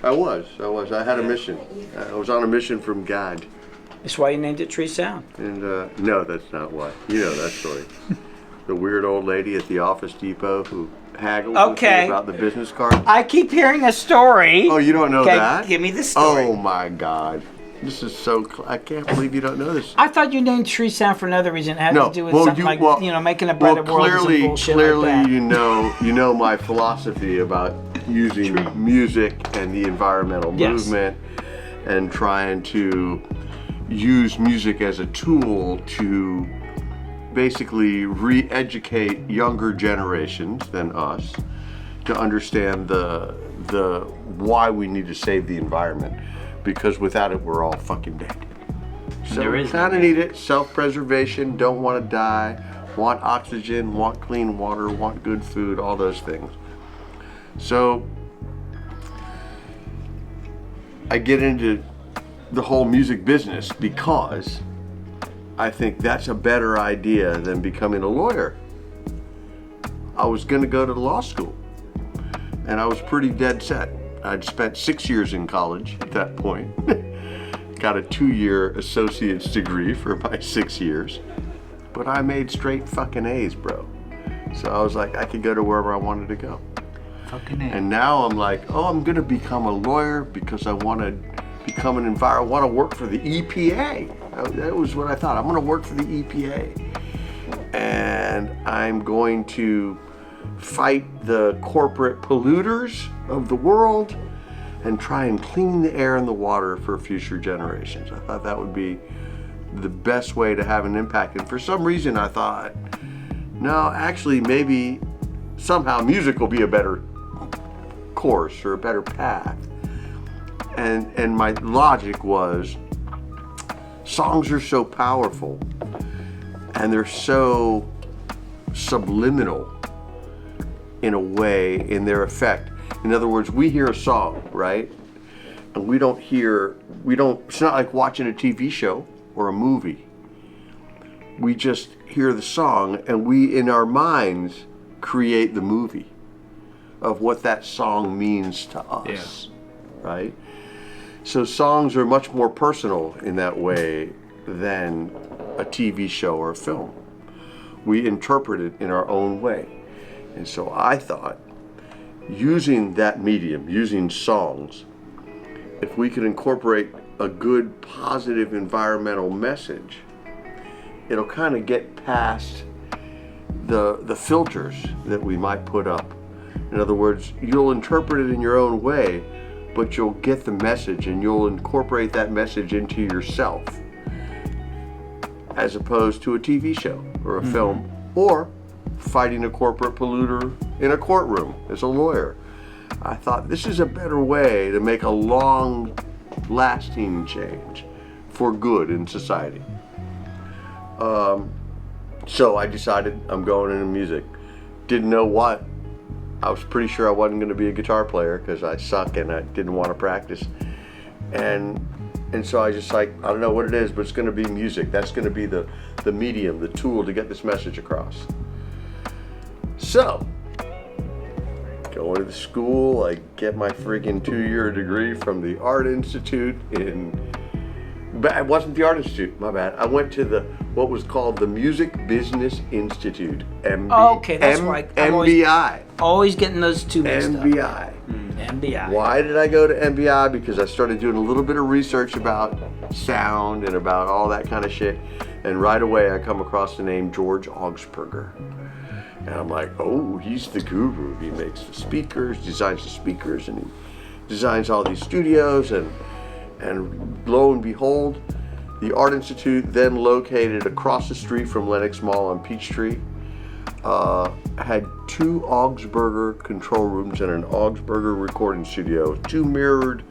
I was. I had a mission. I was on a mission from God. That's why you named it Tree Sound. And no, that's not why. You know that story. The weird old lady at the Office Depot who haggled with me about the business card. I keep hearing a story. Oh, you don't know that? Give me the story. Oh my God. This is so. I can't believe you don't know this. I thought you named Tree Sound for another reason. It had to do with something making a better world or some bullshit clearly, like that. you know my philosophy about using music and the environmental movement and trying to use music as a tool to basically re-educate younger generations than us to understand the why we need to save the environment, because without it we're all fucking dead. So we kind of need it. Self-preservation, don't want to die, want oxygen, want clean water, want good food, all those things. So I get into the whole music business because I think that's a better idea than becoming a lawyer. I was going to go to law school, and I was pretty dead set. I'd spent 6 years in college at that point. Got a 2-year associate's degree for my 6 years, but I made straight fucking A's, bro. So I was like, I could go to wherever I wanted to go. Fucking A. And now I'm like, oh, I'm gonna become a lawyer because I want to become an I want to work for the EPA. That was what I thought. I'm gonna work for the EPA, and I'm going to fight the corporate polluters of the world and try and clean the air and the water for future generations. I thought that would be the best way to have an impact. And for some reason I thought, no, actually maybe somehow music will be a better course or a better path. And my logic was, songs are so powerful and they're so subliminal in a way in their effect. In other words, we hear a song, right? And it's not like watching a TV show or a movie. We just hear the song and we, in our minds, create the movie of what that song means to us, right? So songs are much more personal in that way than a TV show or a film. We interpret it in our own way. And so I thought, using that medium, using songs, if we could incorporate a good, positive environmental message, it'll kind of get past the filters that we might put up. In other words, you'll interpret it in your own way, but you'll get the message and you'll incorporate that message into yourself, as opposed to a TV show or a film, or fighting a corporate polluter in a courtroom as a lawyer. I thought this is a better way to make a long-lasting change for good in society. So I decided I'm going into music. Didn't know what. I was pretty sure I wasn't going to be a guitar player because I suck and I didn't want to practice. And so I just I don't know what it is, but it's going to be music. That's going to be the medium, the tool to get this message across. So, going to the school, I get my freaking 2-year degree from the Art Institute but it wasn't the Art Institute, my bad. I went to what was called the Music Business Institute, okay, that's right. MBI. Always getting those two mixed MBI. up. MBI. Why did I go to MBI? Because I started doing a little bit of research about sound and about all that kind of shit, and right away I come across the name George Augsburger. And I'm like, oh, he's the guru. He makes the speakers, designs the speakers, and he designs all these studios. And lo and behold, the Art Institute, then located across the street from Lenox Mall on Peachtree, had 2 Augsburger control rooms and an Augsburger recording studio, 2 mirrored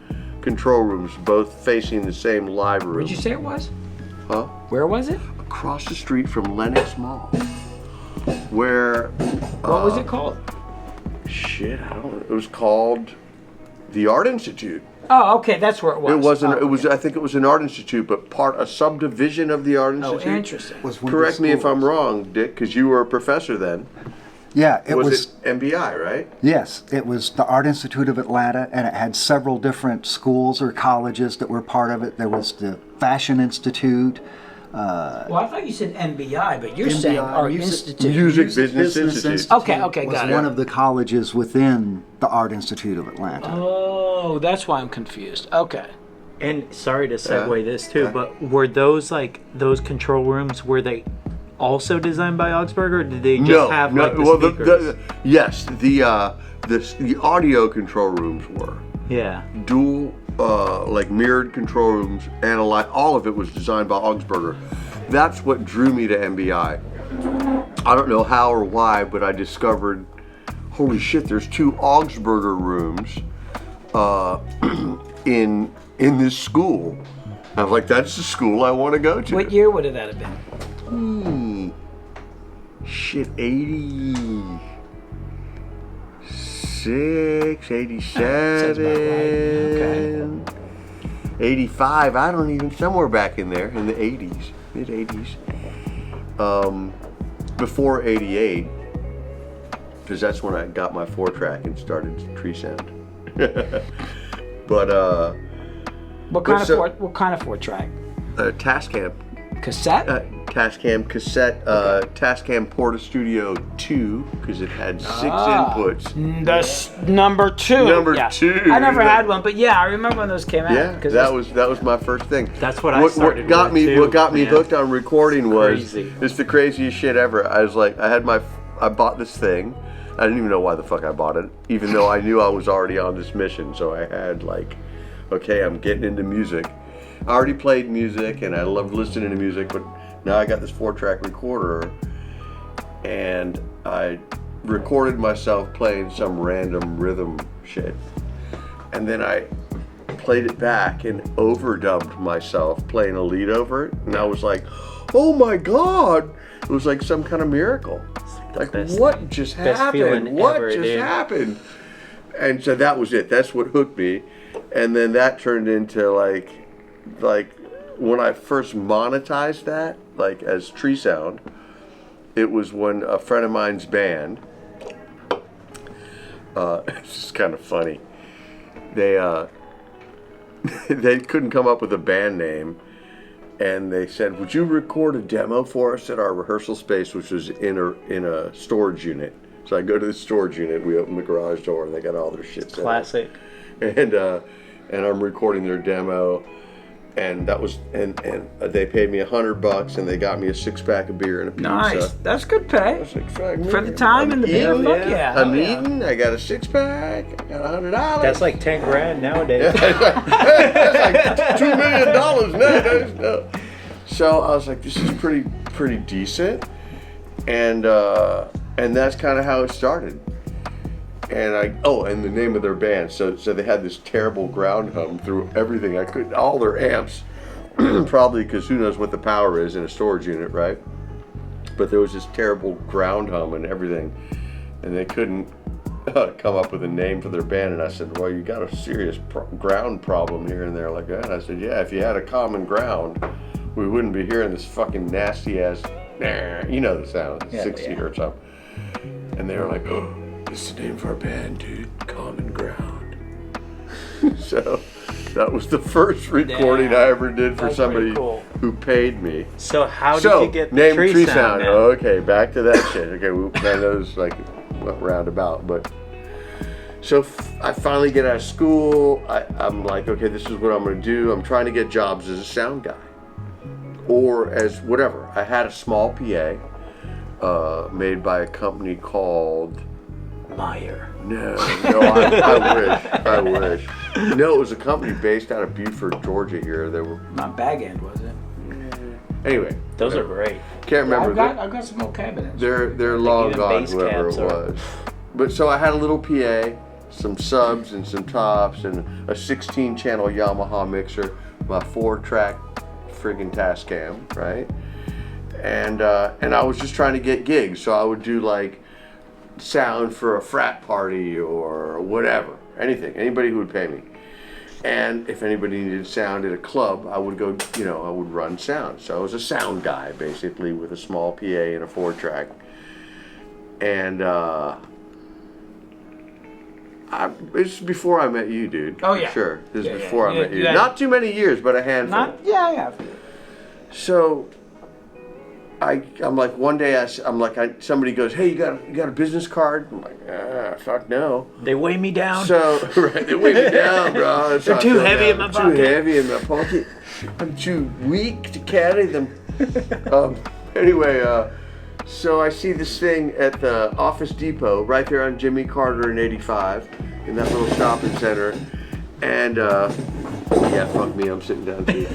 control rooms, both facing the same live room. Where'd you say it was? Huh? Where was it? Across the street from Lenox Mall. Where... What was it called? Shit, I don't know. It was called the Art Institute. Oh, okay, that's where it was. It wasn't. Oh, it was. I think it was an art institute, but a subdivision of the Art Institute. Oh, interesting. Correct me if I'm wrong, Dick, because you were a professor then. Yeah, it was it MBI, right? Yes, it was the Art Institute of Atlanta, and it had several different schools or colleges that were part of it. There was the Fashion Institute. Well, I thought you said MBI, but you're saying Art Institute. Music Business Institute. Okay, got it. it. Was one of the colleges within the Art Institute of Atlanta. Oh, that's why I'm confused. Okay. And sorry to segue this too, but were those those control rooms, were they also designed by Augsburg, or did they just have the speakers? Yes, the audio control rooms were. Yeah. Dual, mirrored control rooms, and all of it was designed by Augsburger. That's what drew me to MBI. I don't know how or why, but I discovered, holy shit, there's 2 Augsburger rooms in this school. I was like, that's the school I want to go to. What year would that have been? 86, 87, okay. 85, I don't even, somewhere back in there, in the 80s, mid 80s. Before 88, because that's when I got my 4-track and started Tree Sound. But what kind of 4-track? Tascam. Cassette? Tascam cassette, Tascam Porta Studio 2, because it had 6 inputs. That's number 2. Number 2. I never had one, but yeah, I remember when those came out. Yeah, that was my first thing. That's what I started what got with me too, What got me hooked on recording was Crazy. it's the craziest shit ever. I was like, I bought this thing. I didn't even know why the fuck I bought it, even though I knew I was already on this mission. So I had okay, I'm getting into music. I already played music and I loved listening to music, but now I got this 4-track recorder and I recorded myself playing some random rhythm shit. And then I played it back and overdubbed myself playing a lead over it. And I was like, oh my God, it was like some kind of miracle. Like, what just happened? What just happened? And so that was it. That's what hooked me. And then that turned into like when I first monetized that, as Tree Sound, it was when a friend of mine's band, it's just kind of funny. They couldn't come up with a band name, and they said, "Would you record a demo for us at our rehearsal space, which was in a storage unit?" So I go to the storage unit. We open the garage door, and they got all their shit set up. Classic. And I'm recording their demo, and that was and they paid me $100, and they got me a 6-pack of beer and a pizza. Nice, that's good pay A 6-pack for the time and the beer. Fuck yeah! I'm eating. I got a 6-pack. I got $100. That's like $10,000 nowadays. That's like $2 million nowadays. No. So I was like, this is pretty decent, and that's kind of how it started. And and the name of their band. So they had this terrible ground hum through everything. I could, all their amps, probably because who knows what the power is in a storage unit, right? But there was this terrible ground hum and everything, and they couldn't come up with a name for their band. And I said, well, you got a serious ground problem here. And they're like, that. And I said, yeah, if you had a common ground, we wouldn't be hearing this fucking nasty ass, you know the sound, 60 or something. And they were like, oh, this is the name of our band, dude. Common Ground. So that was the first recording I ever did for somebody who paid me. So how did you get the name Tree Sound? Okay, back to that shit. Okay, man, that was went roundabout, but so I finally get out of school. I'm like, okay, this is what I'm gonna do. I'm trying to get jobs as a sound guy, or as whatever. I had a small PA made by a company called Meyer. No, I wish. No, it was a company based out of Beaufort, Georgia. Here, they were not Bag End, was it? Anyway, those are great. Can't remember. I've got some old cabinets. They're long gone, whoever it was. But so I had a little PA, some subs and some tops, and a 16-channel Yamaha mixer, my 4-track friggin' Tascam, right? And I was just trying to get gigs, so I would do sound for a frat party or whatever, anything, anybody who would pay me. And if anybody needed sound at a club, I would go, I would run sound. So I was a sound guy, basically, with a small PA and a 4-track. And it's before I met you, dude. Oh yeah, sure. This is before I met you. Not too many years, but a handful. Yeah. So I'm like, one day somebody goes, hey, you got a business card? I'm like, fuck no. They weigh me down. So they weigh me down, bro. They're too heavy in my pocket. Too heavy in my pocket. I'm too weak to carry them. Anyway, so I see this thing at the Office Depot right there on Jimmy Carter and 85 in that little shopping center. And yeah, fuck me, I'm sitting down too.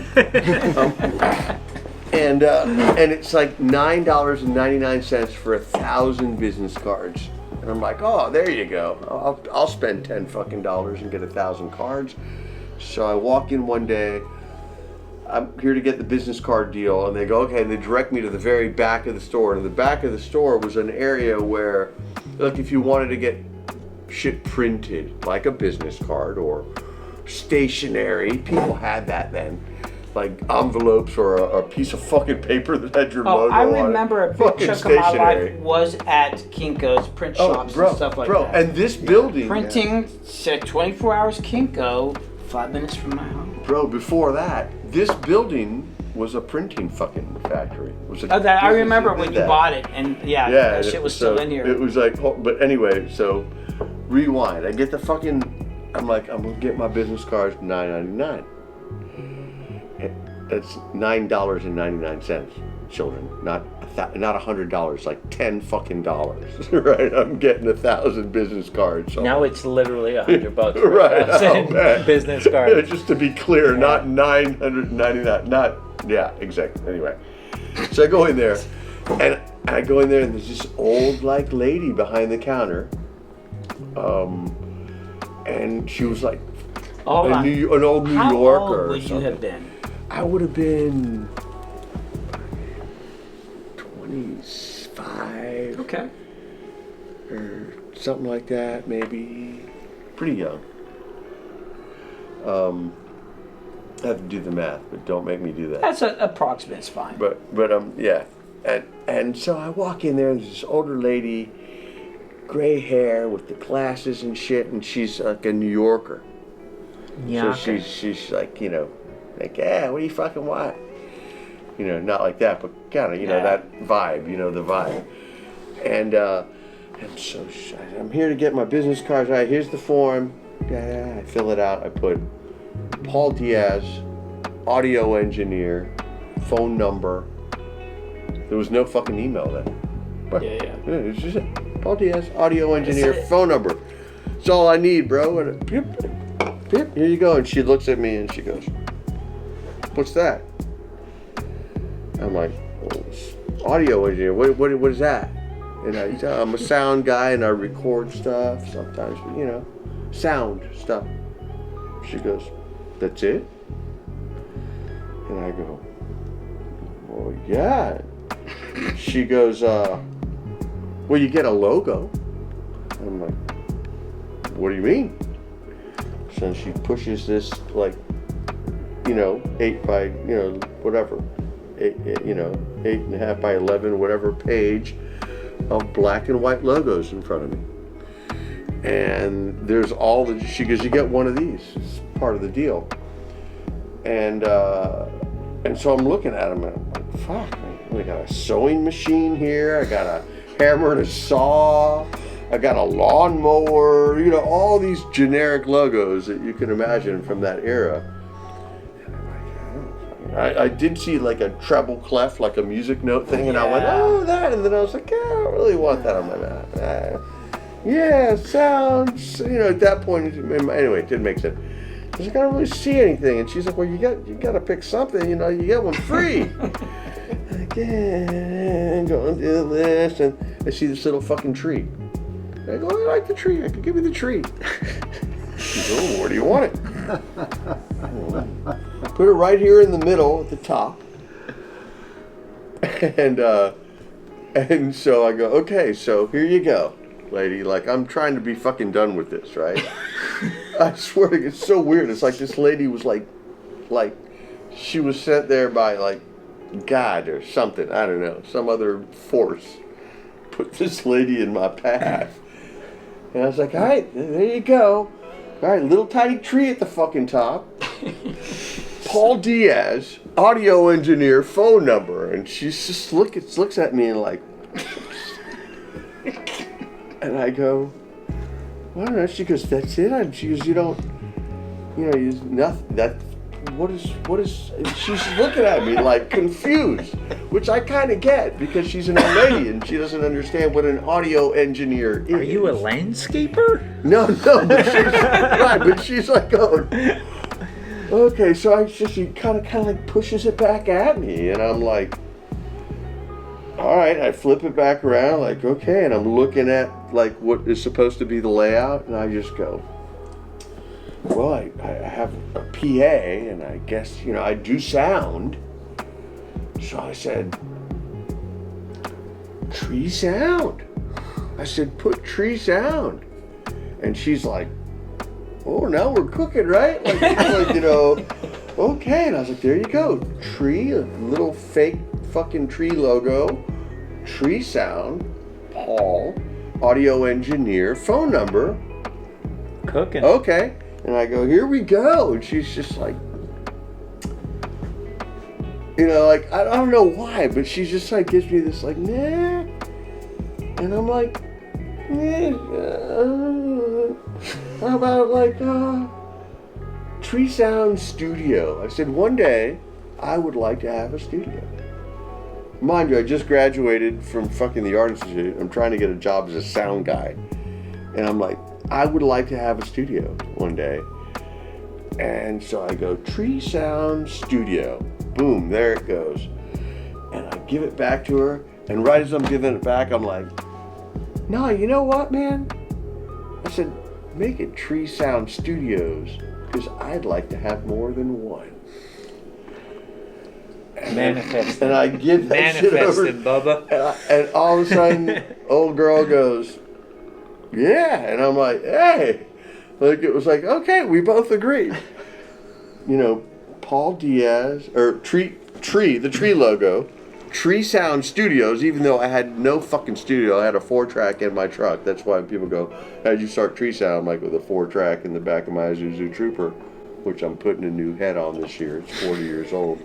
And it's like $9.99 for 1,000 business cards. And I'm like, oh, there you go. I'll spend $10 fucking and get 1,000 cards. So I walk in one day. I'm here to get the business card deal, and they go, okay, and they direct me to the very back of the store. And the back of the store was an area where, like, if you wanted to get shit printed, like a business card or stationery, people had that then. Like envelopes or a piece of fucking paper that had your logo on it. I remember a big chunk of my life was at Kinko's print shops and stuff like that. And this building... Printing, said 24 hours Kinko, 5 minutes from my home. Bro, before that, this building was a printing fucking factory. I remember when you bought it, and that shit was still in here. It was like, but anyway, so rewind. I get the fucking, I'm like, I'm gonna get my business cards, $9.99. That's $9.99, children, not $100, like $10 fucking dollars, right? I'm getting 1,000 business cards. So. Now it's literally $100 for right? 1,000 business cards. Yeah, just to be clear, not $999, not exactly. Anyway, so I go in there, and there's this old like lady behind the counter, and she was like an old New Yorker. How old would you have been? I would have been 25. Okay. Or something like that, maybe. Pretty young. I have to do the math, but don't make me do that. That's approximate, it's fine. But yeah. And so I walk in there, and there's this older lady, gray hair with the glasses and shit, and she's like a New Yorker. Yeah. So she's like, like, yeah, what do you fucking want? Not like that, but kind of, that vibe, the vibe. And so I'm here to get my business cards. All right, here's the form. I fill it out. I put Paul Diaz, audio engineer, phone number. There was no fucking email then. But, yeah. It was just Paul Diaz, audio engineer, phone number. That's all I need, bro. And here you go. And she looks at me and she goes, what's that? I'm like, audio engineer. What is that? And I'm a sound guy and I record stuff sometimes, sound stuff. She goes, that's it? And I go, well, yeah. She goes, well, you get a logo. I'm like, what do you mean? So she pushes this, like, 8 by, whatever, 8.5 by 11, whatever page of black and white logos in front of me. And there's she goes, you get one of these. It's part of the deal. And so I'm looking at them and I'm like, fuck, man. I got a sewing machine here. I got a hammer and a saw. I got a lawnmower. All these generic logos that you can imagine from that era. I did see like a treble clef, like a music note thing, and I went, oh, that. And then I was like, yeah, I don't really want that on my map. Yeah, sounds, at that point, anyway, it didn't make sense. I was like, I don't really see anything. And she's like, well, you got to pick something, you get one free. Like, yeah, going to do this, and I see this little fucking tree. I go, I like the tree. I could give you the tree. She goes, oh, where do you want it? Put it right here in the middle at the top. And so I go, okay, so here you go, lady. Like, I'm trying to be fucking done with this, right? I swear to God, it's so weird. It's like this lady was like she was sent there by like God or something. I don't know, some other force. put this lady in my path. And I was like, all right, there you go. All right, little tiny tree at the fucking top. Paul Diaz, audio engineer, phone number. And she just looks at me and like, and I go, I don't know. She goes, that's it? And she goes, nothing. What is, she's looking at me like confused, which I kind of get because she's an old lady and she doesn't understand what an audio engineer is. Are you a landscaper? No, but she's, right, but she's like going, okay, so she kind of like pushes it back at me and I'm like, all right, I flip it back around like, okay, and I'm looking at like what is supposed to be the layout and I just go, well, I have a PA, and I guess, I do sound. So I said, tree sound. I said, put tree sound. And she's like, oh, now we're cooking, right? Like, okay. And I was like, there you go. Tree, a little fake fucking tree logo. Tree sound. Paul, audio engineer, phone number. Cooking. Okay. And I go, here we go. And she's just like, like, I don't know why, but she just like gives me this like, nah. And I'm like, how about like Tree Sound Studio? I said, one day I would like to have a studio. Mind you, I just graduated from fucking the Art Institute. I'm trying to get a job as a sound guy. And I'm like, I would like to have a studio one day. And so I go, Tree Sound Studio. Boom, there it goes. And I give it back to her. And right as I'm giving it back, I'm like, no, you know what, man? I said, make it Tree Sound Studios. Because I'd like to have more than one. Manifested. And I give that shit over. Manifested, Bubba. And all of a sudden, old girl goes, yeah, and I'm like, hey, like it was like, okay, we both agreed. Paul Diaz, or the tree logo, Tree Sound Studios, even though I had no fucking studio, I had a 4-track in my truck. That's why people go, how'd you start Tree Sound? I'm like, with a 4-track in the back of my Isuzu Trooper, which I'm putting a new head on this year. It's 40 years old.